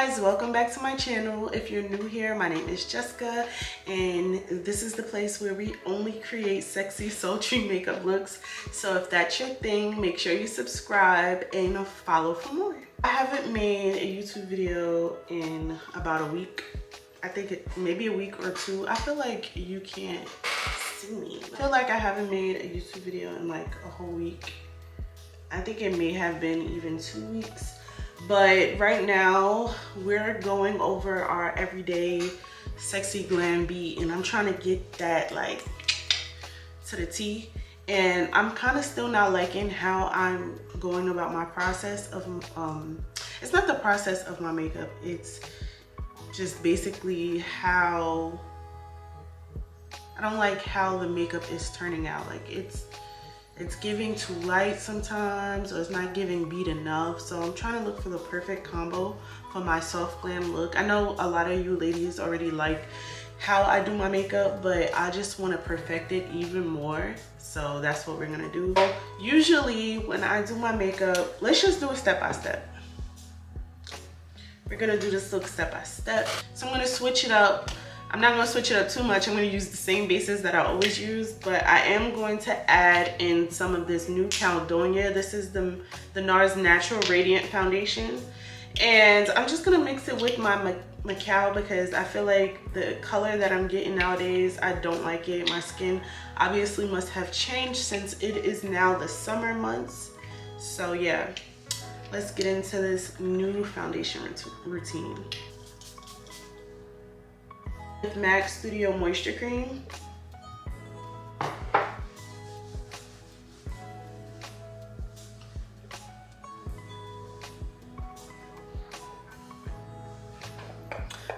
guys, welcome back to my channel. If you're new here, my name is Jessica and this is the place where we only create sexy, sultry makeup looks. So if that's your thing, make sure you subscribe and follow for more. I haven't made a YouTube video in about a week. I think maybe a week or two. I feel like you can't see me. I feel like I haven't made a YouTube video in like a whole week. I think it may have been even 2 weeks. But right now we're going over our everyday sexy glam beat, and I'm trying to get that like to the T. And I'm kind of still not liking how I'm going about my process of it's not the process of my makeup, it's just basically how I don't like how the makeup is turning out. Like it's giving too light sometimes, or it's not giving beat enough. So I'm trying to look for the perfect combo for my soft glam look. I know a lot of you ladies already like how I do my makeup, but I just want to perfect it even more. So that's what we're gonna do. Usually when I do my makeup, let's just do it step by step. We're gonna do this look step by step. So I'm gonna switch it up. I'm not going to switch it up too much. I'm going to use the same bases that I always use, but I am going to add in some of this new Caledonia. This is the NARS Natural Radiant Foundation. And I'm just going to mix it with my Macao because I feel like the color that I'm getting nowadays, I don't like it. My skin obviously must have changed since it is now the summer months. So yeah, let's get into this new foundation routine. With MAC Studio Moisture Cream.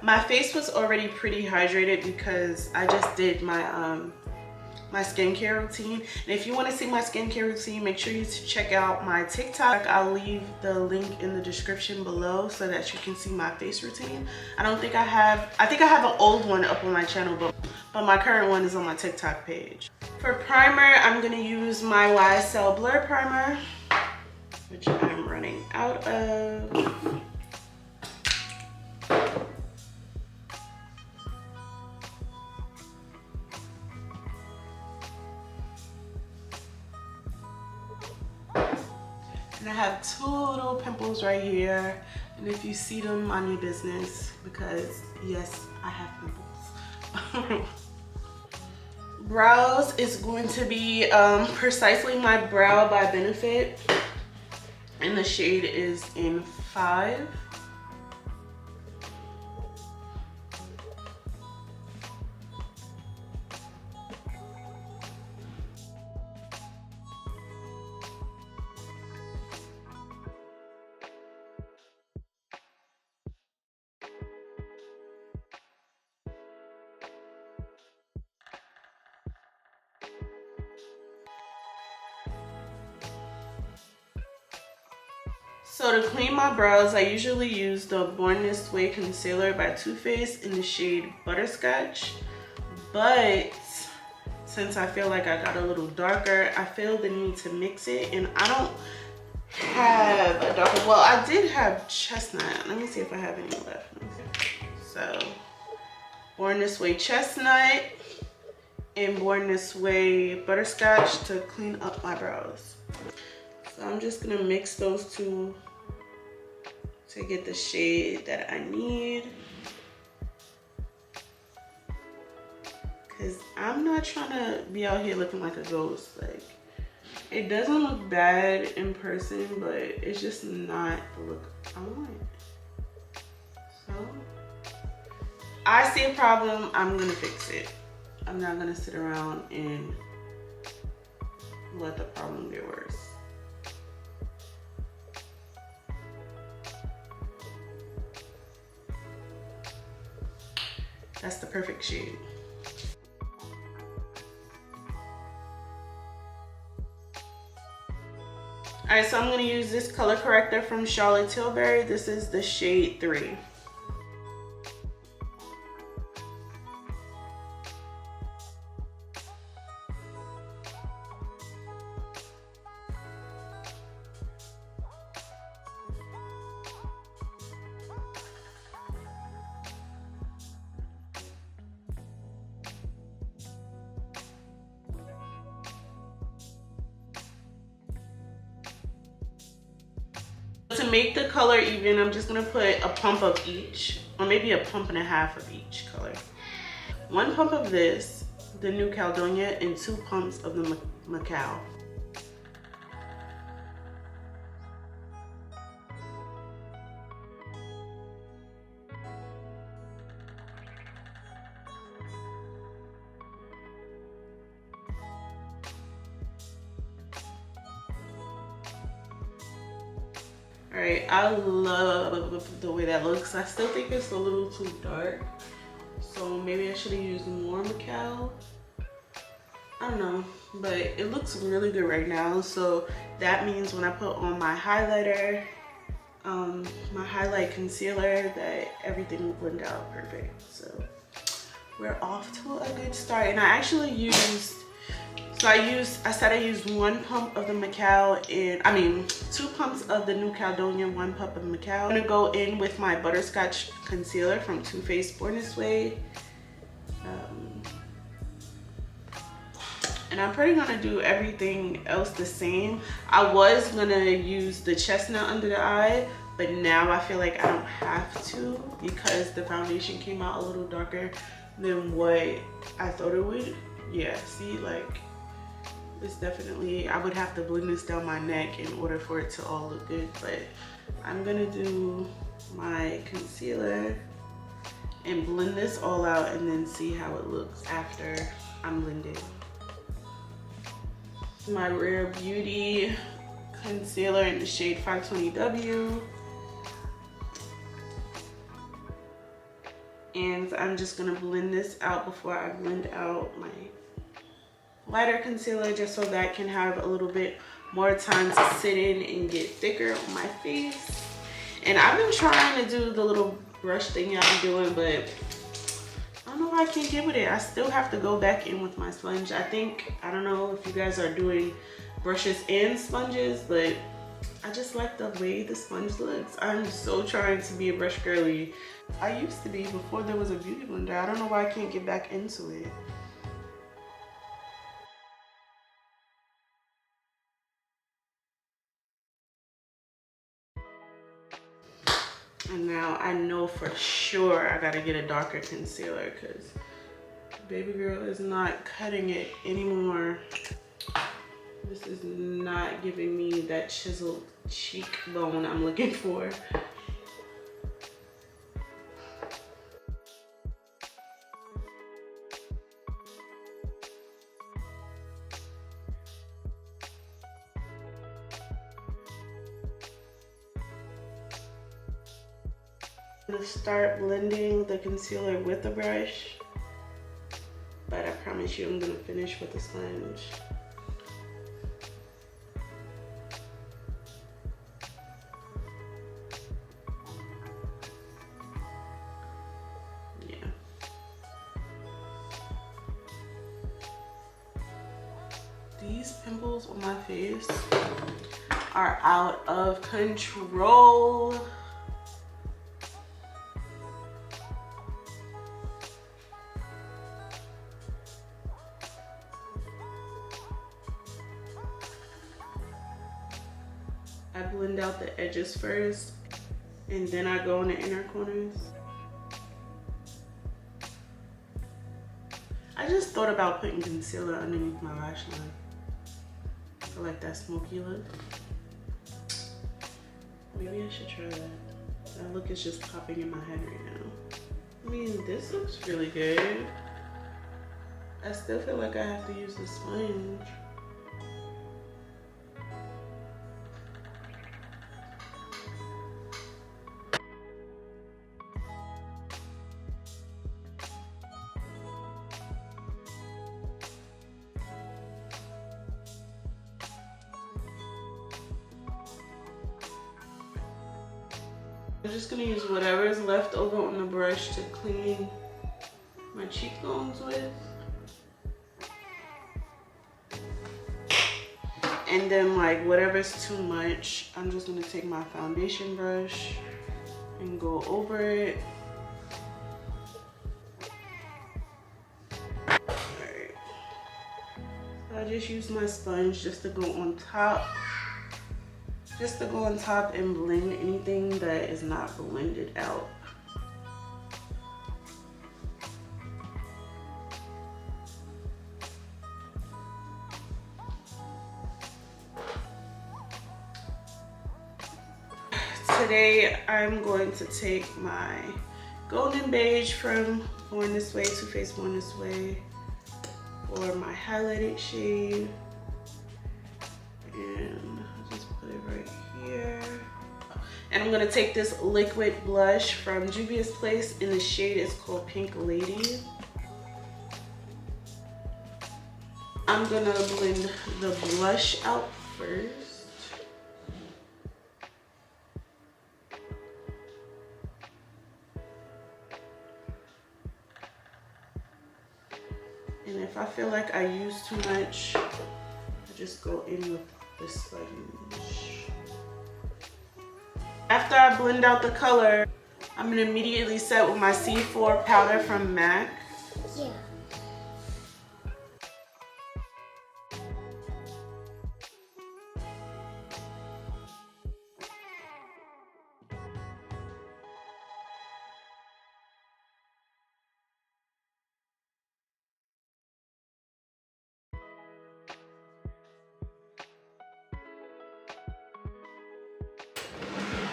My face was already pretty hydrated because I just did my my skincare routine. And if you want to see my skincare routine, make sure you check out my TikTok. I'll leave the link in the description below so that you can see my face routine. I think I have an old one up on my channel, but my current one is on my TikTok page. For primer, I'm gonna use my YSL Blur Primer, which I'm running out of. And I have two little pimples right here. And if you see them, mind your business, because yes, I have pimples. Brows is going to be Precisely My Brow by Benefit. And the shade is in 5. So to clean my brows, I usually use the Born This Way Concealer by Too Faced in the shade Butterscotch. But since I feel like I got a little darker, I feel the need to mix it. And I don't have a darker, well, I did have Chestnut. Let me see if I have any left. So Born This Way Chestnut and Born This Way Butterscotch to clean up my brows. So I'm just gonna mix those two to get the shade that I need. Cause I'm not trying to be out here looking like a ghost. Like, it doesn't look bad in person, but it's just not the look I want. So, I see a problem, I'm gonna fix it. I'm not gonna sit around and let the problem get worse. That's the perfect shade. Alright, so I'm going to use this color corrector from Charlotte Tilbury. This is the shade 3. make the color even, I'm just gonna put a pump of each, or maybe a pump and a half of each color. 1 pump of this, the New Caledonia, and 2 pumps of the Macao. All right, I love the way that looks. I still think it's a little too dark, so maybe I should have used more Macao. I don't know, but it looks really good right now. So that means when I put on my highlighter, my highlight concealer, that everything will blend out perfect. So we're off to a good start. And I actually used, I said I used 1 pump of the Macao, and 2 pumps of the New Caledonia, 1 pump of Macao. I'm gonna go in with my Butterscotch concealer from Too Faced Born This Way. And I'm pretty gonna do everything else the same. I was gonna use the chestnut under the eye, but now I feel like I don't have to because the foundation came out a little darker than what I thought it would. Yeah, see, like, it's definitely, I would have to blend this down my neck in order for it to all look good, but I'm gonna do my concealer and blend this all out and then see how it looks after I'm blended. My Rare Beauty concealer in the shade 520W. And I'm just gonna blend this out before I blend out my lighter concealer, just so that can have a little bit more time to sit in and get thicker on my face. And I've been trying to do the little brush thing I've been doing, but I don't know why I can't get with it. I still have to go back in with my sponge. I don't know if you guys are doing brushes and sponges, but I just like the way the sponge looks. I'm so trying to be a brush girly. I used to be before there was a beauty blender. I don't know why I can't get back into it. And now I know for sure I gotta get a darker concealer because baby girl is not cutting it anymore. This is not giving me that chiseled cheekbone I'm looking for. I'm gonna start blending the concealer with the brush, but I promise you I'm gonna finish with the sponge. Yeah. These pimples on my face are out of control. I blend out the edges first, and then I go in the inner corners. I just thought about putting concealer underneath my lash line. I feel like that smoky look. Maybe I should try that. That look is just popping in my head right now. I mean, this looks really good. I still feel like I have to use the sponge. I'm just gonna use whatever is left over on the brush to clean my cheekbones with. And then like whatever's too much, I'm just gonna take my foundation brush and go over it. Alright. So I just use my sponge just to go on top just to go on top and blend anything that is not blended out. Today I'm going to take my Golden Beige from Born This Way, Too Faced Born This Way, for my highlighted shade, and I'll just put it right here. And I'm gonna take this liquid blush from Juvia's Place, and the shade is called Pink Lady. I'm gonna blend the blush out first. And if I feel like I use too much, I just go in with the sponge. After I blend out the color, I'm gonna immediately set with my C4 powder from MAC. Yeah.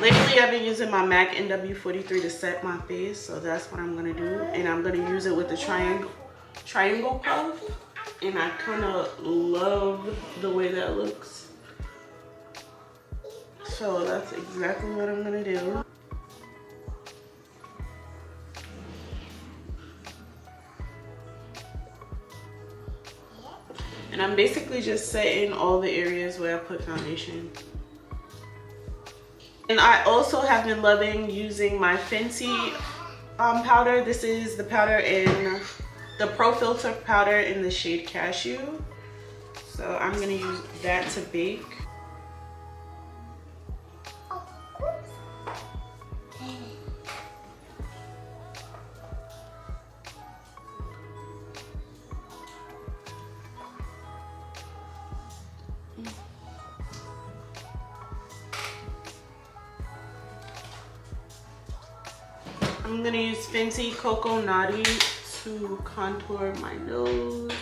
Lately, I've been using my MAC NW43 to set my face, so that's what I'm gonna do. And I'm gonna use it with the triangle puff, and I kind of love the way that looks. So that's exactly what I'm gonna do. And I'm basically just setting all the areas where I put foundation. And I also have been loving using my Fenty powder. This is the powder in the Pro Filter powder in the shade Cashew. So I'm gonna use that to bake. I'm gonna use Fenty Cocoa Naughty to contour my nose.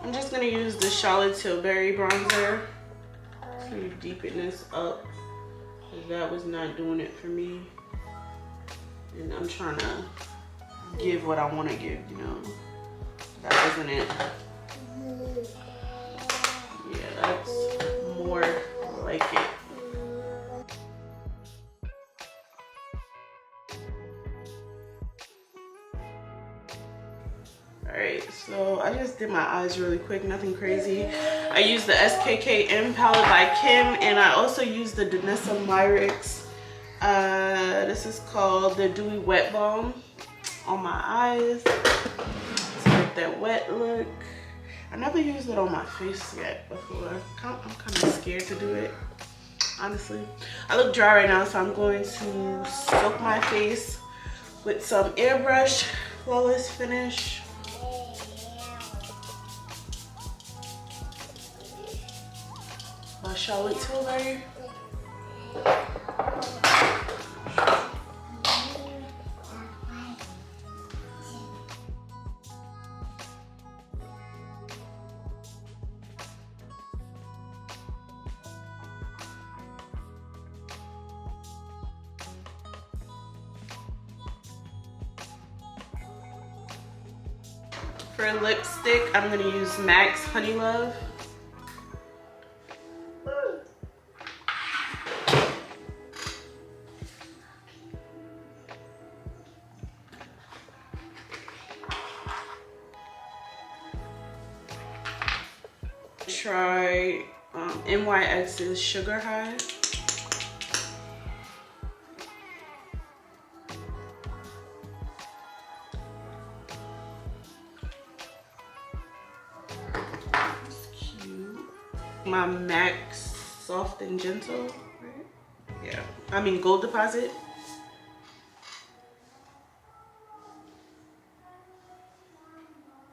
I'm just gonna use the Charlotte Tilbury bronzer to deepen this up, because that was not doing it for me. And I'm trying to give what I want to give, you know. That wasn't it. Yeah, that's more like it. Alright, so I just did my eyes really quick, nothing crazy. I used the SKKM palette by Kim, and I also used the Danessa Myricks. This is called the Dewy Wet Balm on my eyes to get that wet look. I never used it on my face yet before. I'm kind of scared to do it, honestly. I look dry right now, so I'm going to soak my face with some Airbrush Flawless Finish. Charlotte Tilbury. For lipstick, I'm going to use MAC's Honey Love. Try NYX's Sugar High. my MAC Soft and Gentle, right? Yeah, I mean Gold Deposit.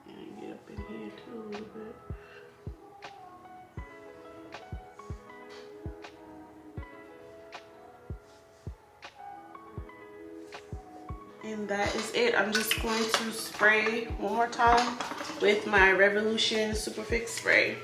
And get up in here too a little bit. And that is it. I'm just going to spray one more time with my Revolution Super Fix spray.